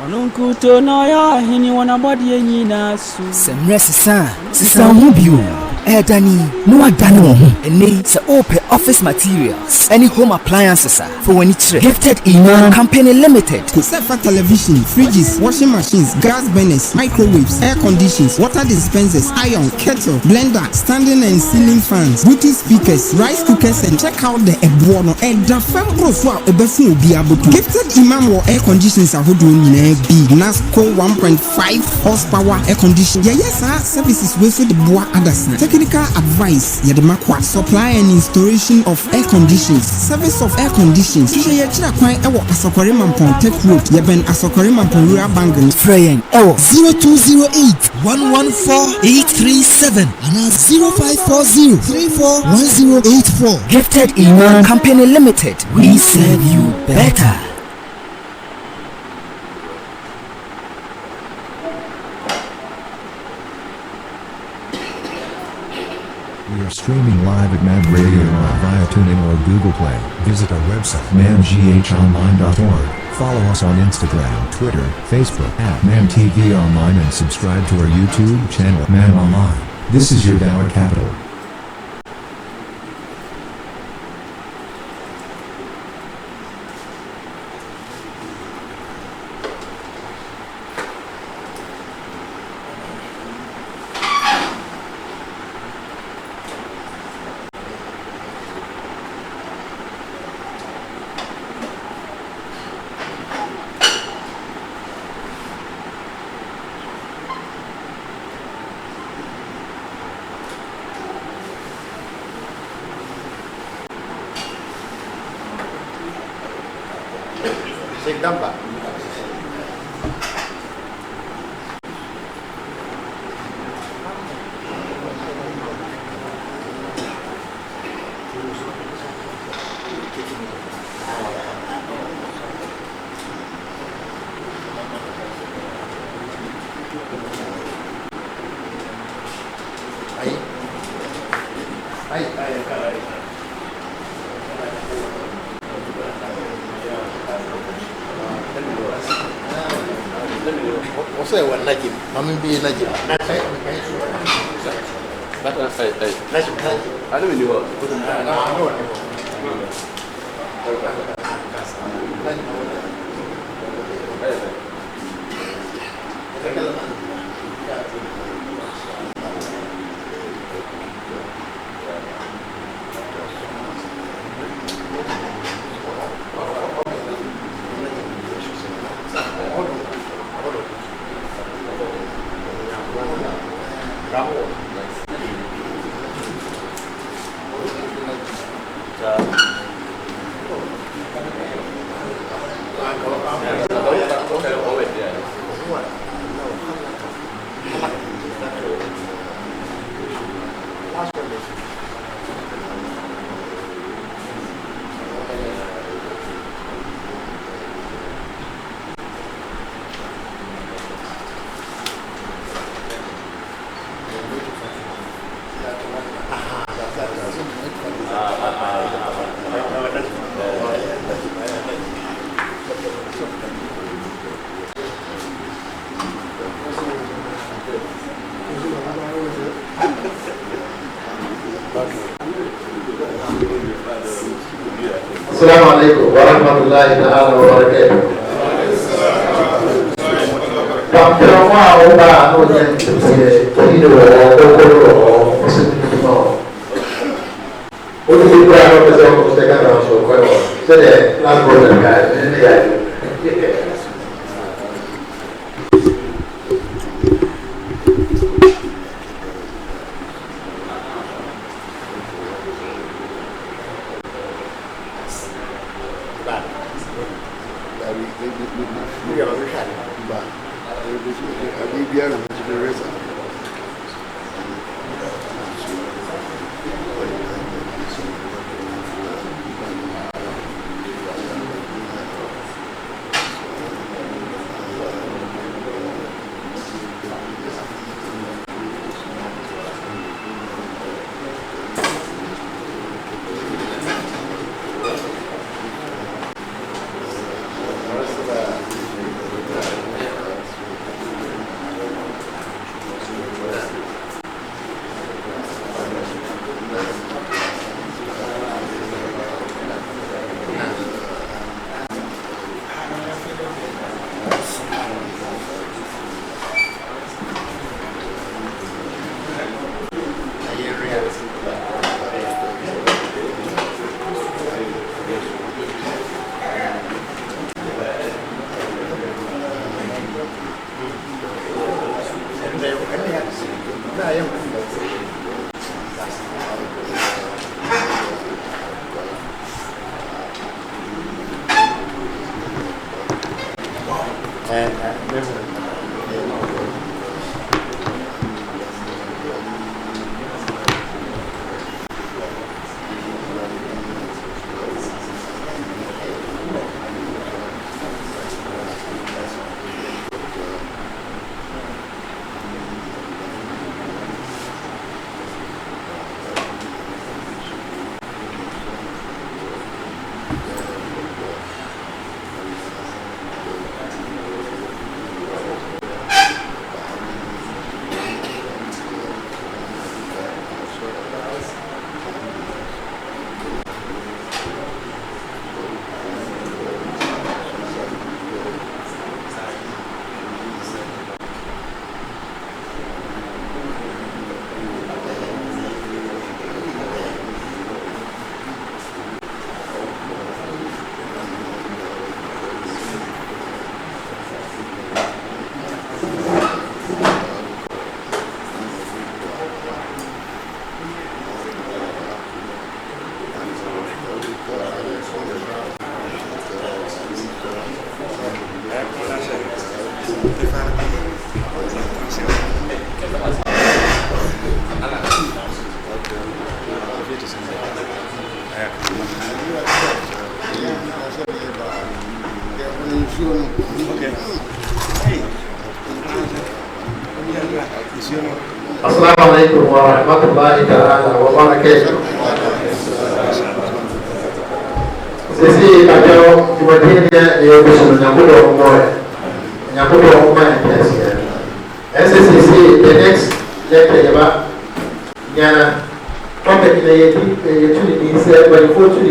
Onunkuto no ya hini wana body enyi na su. Semresi sisa mubio. Dani, no adani wohu. Ene se open office materials. Any home appliances for when it's Gifted Imam Company Limited. Sefa television, fridges, washing machines, gas burners, microwaves, air conditioners, water dispensers, iron, kettle, blender, standing and ceiling fans, Bluetooth speakers, rice cookers, and check out the Ebuono and the Fembro Swa Obefu Biabutu. Gifted Imam or air conditioners are holding B Nasco 1.5 horsepower air conditioner. Yes, services with the Boa Anderson. Technical advice, Yademakwa, supply and installation of air conditioners, service of air conditioners. Tusha yechira kwan ewo Asokore Mampon Tech Road, Yeben Asokore Mampon Rural Bangan. Freyen ewo 0208 114 837 and 0540 341084. Gifted Imam Company Limited. We serve you better. We are streaming live at Man Radio Live via TuneIn or Google Play. Visit our website manghonline.org. Follow us on Instagram, Twitter, Facebook at ManTVOnline and subscribe to our YouTube channel Man Online. This is your Dower Capital. Number. Say one like him, Mammy be like him. I don't know Assalamu alaikum wa rahmatullahi ta'ala wa barakatuh. Pamphlet wa oba no yen se kino o no. Odi di qua no pesa ko se ka na so ko se de last brother guy ne ya. Assalamualaikum warahmatullahi ta'ala wabarakatuh. Sisi kajau Jumatnya dia bisa menyambut orang biasa. SSC the next lecture ya, nyana topik ini yaitu di